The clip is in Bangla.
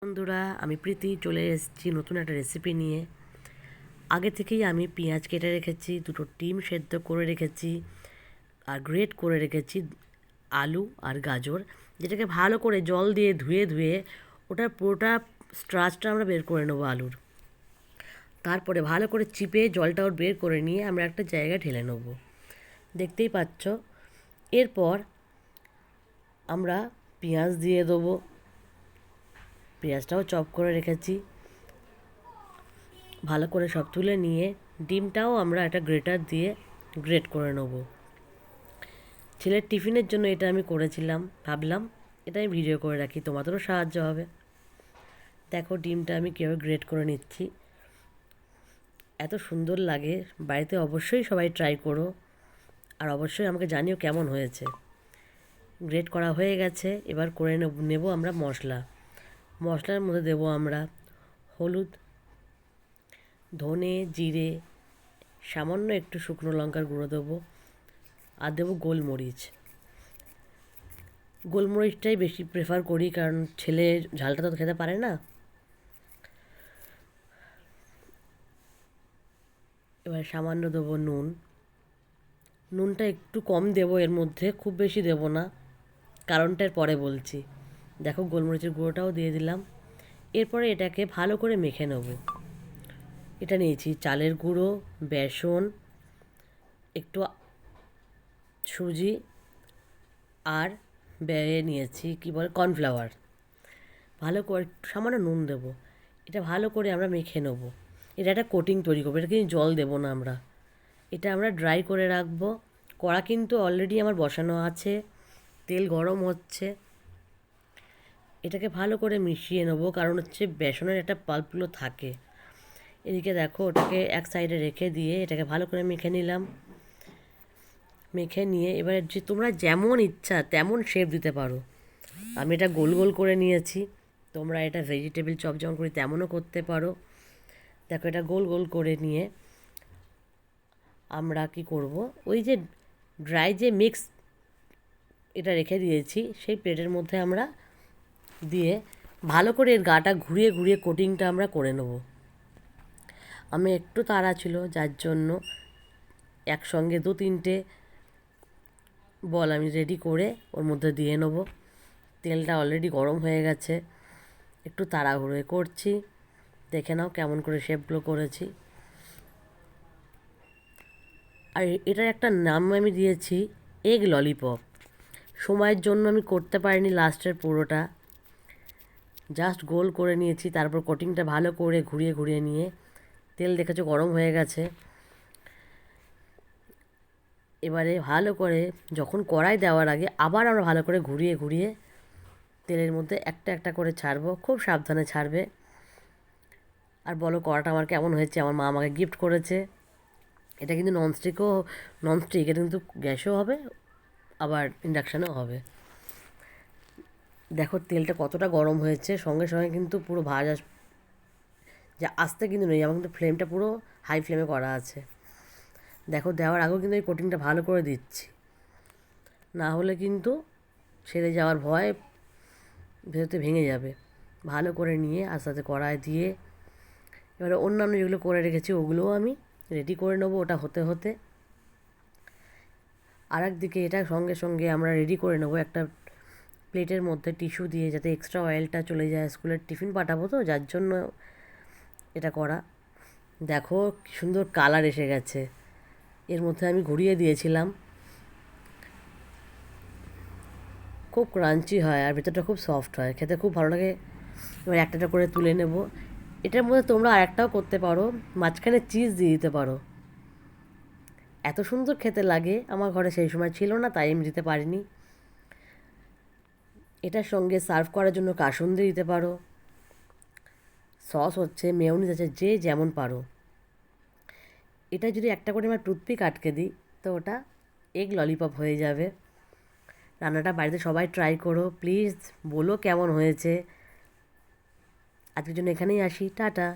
বন্ধুরা, আমি প্রীতি চলে এসেছি নতুন একটা রেসিপি নিয়ে। আগে থেকেই আমি পেঁয়াজ কেটে রেখেছি, দুটো ডিম সেদ্ধ করে রেখেছি, আর গ্রেট করে রেখেছি আলু আর গাজর, যেটাকে ভালো করে জল দিয়ে ধুয়ে ধুয়ে ওটার পুরোটা স্টার্চটা আমরা বের করে নেবো আলুর। তারপরে ভালো করে চিপে জলটা ওর বের করে নিয়ে আমরা একটা জায়গায় ঢেলে নেবো, দেখতেই পাচ্ছ। এরপর আমরা পেঁয়াজ দিয়ে দেবো, পেঁয়াজটাও চপ করে রেখেছি। ভালো করে সব তুলে নিয়ে ডিমটাও আমরা একটা গ্রেটার দিয়ে গ্রেট করে নেব। ছেলের টিফিনের জন্য এটা আমি করেছিলাম, ভাবলাম এটা আমি ভিডিও করে রাখি, তোমাদেরও সাহায্য হবে। দেখো ডিমটা আমি কীভাবে গ্রেট করে নিচ্ছি, এত সুন্দর লাগে। বাড়িতে অবশ্যই সবাই ট্রাই করো, আর অবশ্যই আমাকে জানিও কেমন হয়েছে। গ্রেট করা হয়ে গেছে, এবার করে নেব আমরা মশলার মধ্যে দেব আমরা হলুদ, ধনে, জিরে, সামান্য একটু শুকনো লঙ্কার গুঁড়ো দেবো, আর দেবো গোলমরিচটাই বেশি প্রেফার করি, কারণ ছেলে ঝালটা তো খেতে পারে না। এবার সামান্য দেবো নুনটা একটু কম দেবো এর মধ্যে, খুব বেশি দেবো না, কারণটার পরে বলছি। দেখো গোলমরিচের গুঁড়োটাও দিয়ে দিলাম। এরপরে এটাকে ভালো করে মেখে নেব। এটা নিয়েছি চালের গুঁড়ো, বেসন, একটু সুজি, আর নিয়েছি কী বলে কর্নফ্লাওয়ার। ভালো করে সামান্য নুন দেবো। এটা ভালো করে আমরা মেখে নেব। এটা একটা কোটিং তৈরি করবো, এটা কিন্তু জল দেবো না আমরা। এটা আমরা ড্রাই করে রাখবো। কড়া কিন্তু অলরেডি আমার বসানো আছে, তেল গরম হচ্ছে। এটাকে ভালো করে মিশিয়ে নেবো, কারণ হচ্ছে বেসনের একটা পাল্পগুলো থাকে। এদিকে দেখো ওটাকে এক সাইডে রেখে দিয়ে এটাকে ভালো করে মেখে নিলাম। মেখে নিয়ে এবারে যে তোমরা যেমন ইচ্ছা তেমন শেপ দিতে পারো। আমি এটা গোল গোল করে নিয়েছি, তোমরা এটা ভেজিটেবল চপ যেমন করি তেমনও করতে পারো। দেখো এটা গোল গোল করে নিয়ে আমরা কি করব, ওই যে ড্রাই যে মিক্স এটা রেখে দিয়েছি সেই প্লেটের মধ্যে আমরা দিয়ে ভালো করে এর গাটা ঘুরিয়ে ঘুরিয়ে কোটিংটা আমরা করে নেব। আমি একটু তাড়া ছিল, যার জন্য একসঙ্গে 2-3টে বল আমি রেডি করে ওর মধ্যে দিয়ে নেব। তেলটা অলরেডি গরম হয়ে গেছে, একটু তাড়াহুড়ো করছি। দেখে নাও কেমন করে শেপগুলো করেছি। আর এটার একটা নাম আমি দিয়েছি এগ ললিপপ। সময়ের জন্য আমি করতে পারিনি লাস্টের পুরোটা, জাস্ট গোল করে নিয়েছি। তারপর কোটিংটা ভালো করে ঘুরিয়ে ঘুরিয়ে নিয়ে তেল দেখেছো গরম হয়ে গেছে। এবারে ভালো করে যখন কড়াই দেওয়ার আগে আবার আমরা ভালো করে ঘুরিয়ে ঘুরিয়ে তেলের মধ্যে একটা একটা করে ছাড়বো, খুব সাবধানে ছাড়বে। আর বলো কড়াটা আমার কেমন হয়েছে, আমার মা আমাকে গিফট করেছে। এটা কিন্তু ননস্টিক, এটা কিন্তু গ্যাসও হবে আবার ইন্ডাকশানেও হবে। দেখো তেলটা কতটা গরম হয়েছে, সঙ্গে সঙ্গে কিন্তু পুরো ভাজা যা আস্তে কিন্তু নেই, আমার কিন্তু ফ্লেমটা পুরো হাই ফ্লেমে করা আছে। দেখো দেওয়ার আগেও কিন্তু এই কোটিংটা ভালো করে দিচ্ছি, না হলে কিন্তু ছেড়ে যাওয়ার ভয়, ভেতরে ভেঙে যাবে। ভালো করে নিয়ে আস্তে আস্তে কড়াই দিয়ে এবারে অন্যান্য যেগুলো করে রেখেছি ওগুলোও আমি রেডি করে নেবো। ওটা হতে হতে আর একদিকে এটা সঙ্গে সঙ্গে আমরা রেডি করে নেবো একটা প্লেটের মধ্যে টিস্যু দিয়ে, যাতে এক্সট্রা অয়েলটা চলে যায়। স্কুলের টিফিন পাঠাবো তো, যার জন্য এটা করা। দেখো কি সুন্দর কালার এসে গেছে। এর মধ্যে আমি ঘুরিয়ে দিয়েছিলাম, খুব ক্রাঞ্চি হয় আর ভেতরটা খুব সফট হয়, খেতে খুব ভালো লাগে। এবার একটা করে তুলে নেব। এটার মধ্যে তোমরা আরেকটাও করতে পারো, মাঝখানে চিজ দিয়ে দিতে পারো, এত সুন্দর খেতে লাগে। আমার ঘরে সেই সময় ছিল না, তাই আমি দিতে পারিনি। এটার সঙ্গে সার্ভ করার জন্য কাসুন্দি দিতে পারো, সস হচ্ছে, মেয়োনিজ আছে, যে যেমন পারো। এটা যদি একটা করে আমার টুথপিক আটকে দিই তো ওটা এগ ললিপপ হয়ে যাবে। রান্নাটা বাড়িতে সবাই ট্রাই করো প্লিজ, বলো কেমন হয়েছে। আজকের জন্য এখানেই আসি, টাটা।